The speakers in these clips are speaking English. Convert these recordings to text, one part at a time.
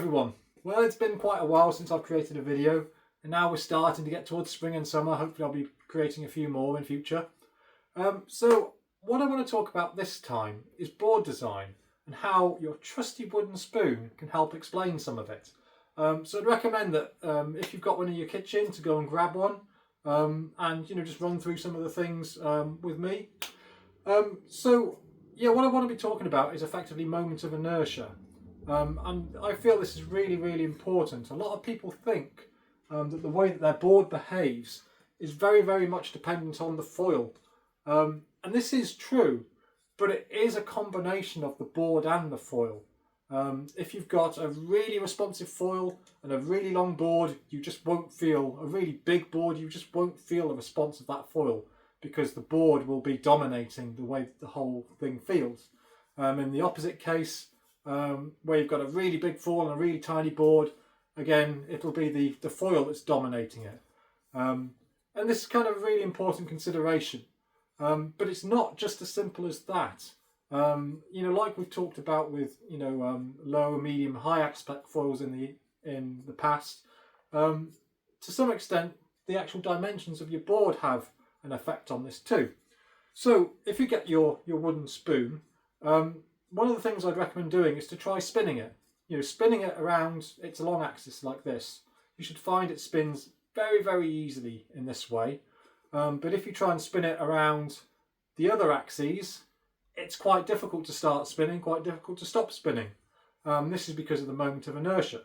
everyone. Well, it's been quite a while since I've created a video, and now we're starting to get towards spring and summer. Hopefully I'll be creating a few more in future. So what I want to talk about this time is board design and how your trusty wooden spoon can help explain some of it. So I'd recommend that if you've got one in your kitchen, to go and grab one and just run through some of the things with me. So yeah, what I want to be talking about is effectively moment of inertia. And I feel this is really, really important. A lot of people think that the way that their board behaves is very, very much dependent on the foil. And this is true, but it is a combination of the board and the foil. If you've got a really responsive foil and a really long board, you just won't feel, a really big board, you just won't feel the response of that foil because the board will be dominating the way that the whole thing feels. In the opposite case, where you've got a really big foil and a really tiny board, again, it'll be the foil that's dominating it. And this is kind of a really important consideration. But it's not just as simple as that. Like we've talked about with low, medium, high aspect foils in the past. To some extent, the actual dimensions of your board have an effect on this too. So if you get your wooden spoon, one of the things I'd recommend doing is to try spinning it. Spinning it around its long axis like this. You should find it spins very, very easily in this way. But if you try and spin it around the other axes, it's quite difficult to start spinning, quite difficult to stop spinning. This is because of the moment of inertia.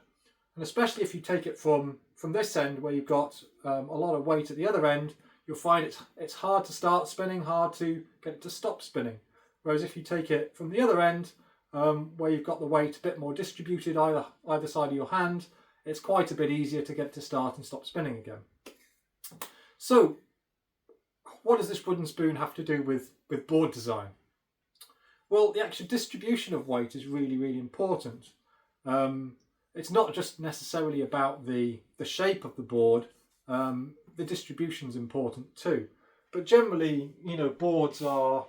And especially if you take it from this end where you've got a lot of weight at the other end, you'll find it's hard to start spinning, hard to get it to stop spinning. Whereas if you take it from the other end, where you've got the weight a bit more distributed either side of your hand, it's quite a bit easier to get it to start and stop spinning again. So, what does this wooden spoon have to do with board design? Well, the actual distribution of weight is really, really important. It's not just necessarily about the shape of the board, the distribution is important too. But generally, boards are,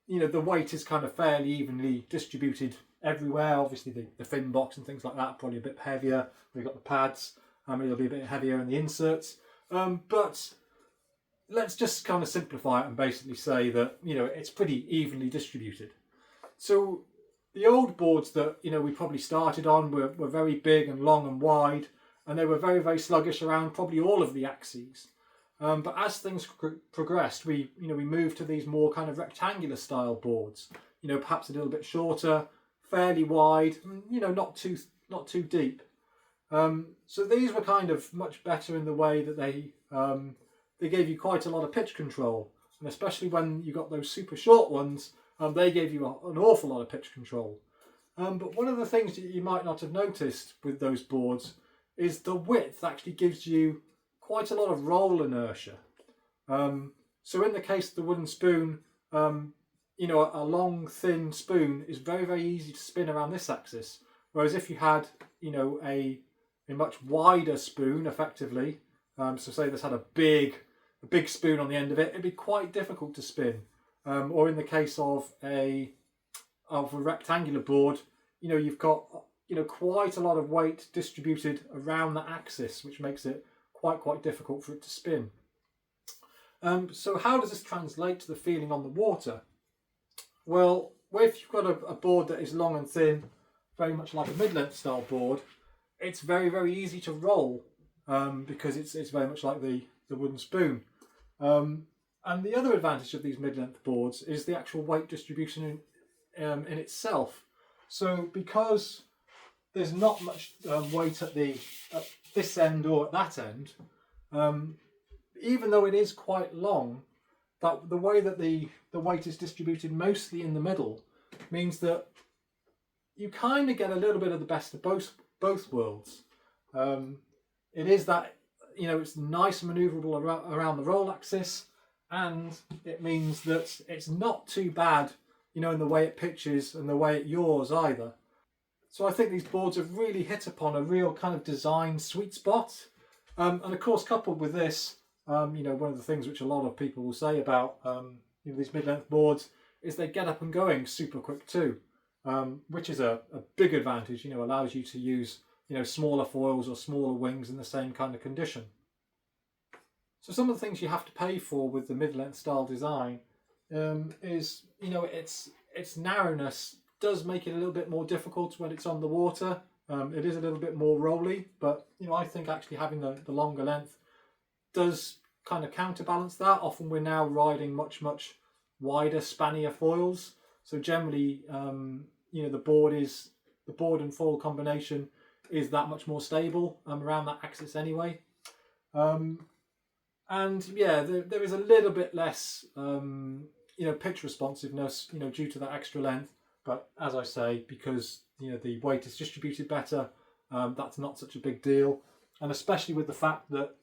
the weight is kind of fairly evenly distributed everywhere. Obviously the fin box and things like that are probably a bit heavier. We've got the pads, it'll be a bit heavier in the inserts. But let's just kind of simplify it and basically say that, it's pretty evenly distributed. So the old boards that, we probably started on were very big and long and wide, and they were very, very sluggish around probably all of the axes. But as things progressed, we moved to these more kind of rectangular style boards, perhaps a little bit shorter, fairly wide, not too deep. So these were kind of much better in the way that they gave you quite a lot of pitch control, and especially when you got those super short ones, they gave you an awful lot of pitch control. But one of the things that you might not have noticed with those boards is the width actually gives you quite a lot of roll inertia. So in the case of the wooden spoon, a long thin spoon is very, very easy to spin around this axis. Whereas if you had, a much wider spoon, effectively, so say this had a big spoon on the end of it, it'd be quite difficult to spin. Or in the case of a rectangular board, you've got quite a lot of weight distributed around the axis, which makes it quite difficult for it to spin. So how does this translate to the feeling on the water? Well, if you've got a board that is long and thin, very much like a mid-length style board, it's very, very easy to roll because it's very much like the wooden spoon. And the other advantage of these mid-length boards is the actual weight distribution in itself. So because there's not much weight at this end or at that end, even though it is quite long, that the way that the weight is distributed mostly in the middle means that you kind of get a little bit of the best of both worlds. It is that it's nice and manoeuvrable around the roll axis, and it means that it's not too bad in the way it pitches and the way it yaws either. So I think these boards have really hit upon a real kind of design sweet spot. And of course, coupled with this, one of the things which a lot of people will say about these mid-length boards is they get up and going super quick too, which is a big advantage. Allows you to use smaller foils or smaller wings in the same kind of condition. So some of the things you have to pay for with the mid-length style design is, its narrowness does make it a little bit more difficult when it's on the water. It is a little bit more rolly, but I think actually having the longer length does kind of counterbalance that. Often we're now riding much wider, spannier foils, so generally the board and foil combination is that much more stable around that axis anyway. And yeah, there is a little bit less pitch responsiveness due to that extra length, but as I say, because the weight is distributed better, that's not such a big deal. And especially with the fact that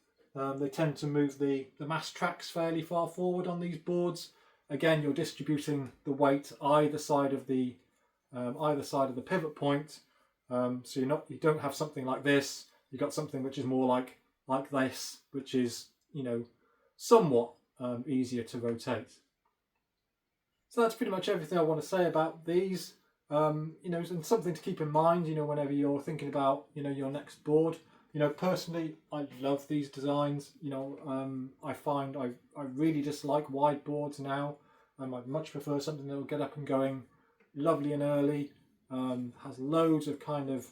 they tend to move the mast tracks fairly far forward on these boards. Again, you're distributing the weight either side of the pivot point, so you don't have something like this. You've got something which is more like this, which is somewhat easier to rotate. So that's pretty much everything I want to say about these. And something to keep in mind, whenever you're thinking about, your next board. Personally, I love these designs. I find I really dislike wide boards now. I much prefer something that will get up and going lovely and early, has loads of kind of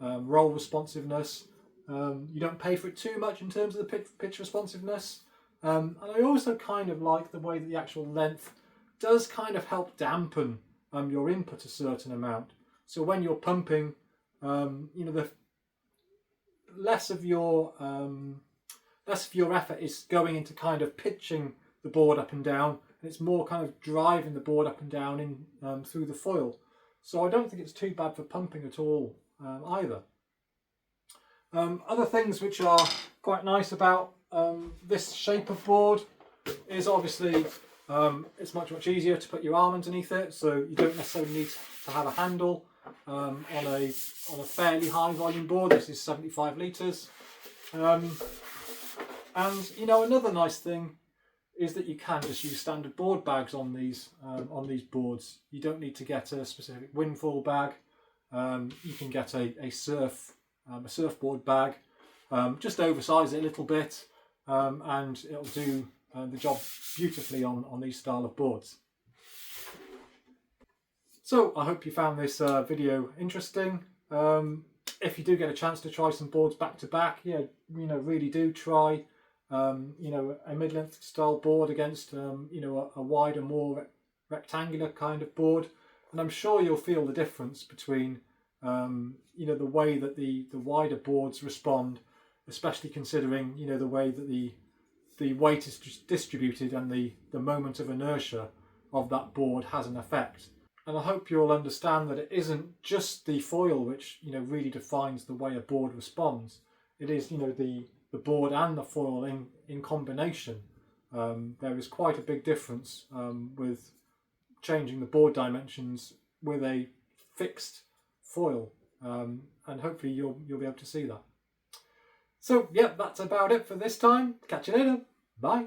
roll responsiveness. You don't pay for it too much in terms of the pitch responsiveness. And I also kind of like the way that the actual length does kind of help dampen your input a certain amount. So when you're pumping, the less of your effort is going into kind of pitching the board up and down, and it's more kind of driving the board up and down in through the foil. So I don't think it's too bad for pumping at all either. Other things which are quite nice about this shape of board is obviously it's much easier to put your arm underneath it, so you don't necessarily need to have a handle on a fairly high volume board. This is 75 litres, and another nice thing is that you can just use standard board bags on these boards. You don't need to get a specific windfall bag. You can get a surfboard bag, just oversize it a little bit, and it'll do the job beautifully on these style of boards. So I hope you found this video interesting. If you do get a chance to try some boards back to back, really do try a mid-length style board against a wider, more rectangular kind of board, and I'm sure you'll feel the difference between the way that the wider boards respond, especially considering the way that the weight is distributed and the moment of inertia of that board has an effect. And I hope you'll understand that it isn't just the foil which really defines the way a board responds. It is the board and the foil in combination. There is quite a big difference with changing the board dimensions with a fixed foil, and hopefully you'll be able to see that. So yeah, that's about it for this time. Catch you later. Bye.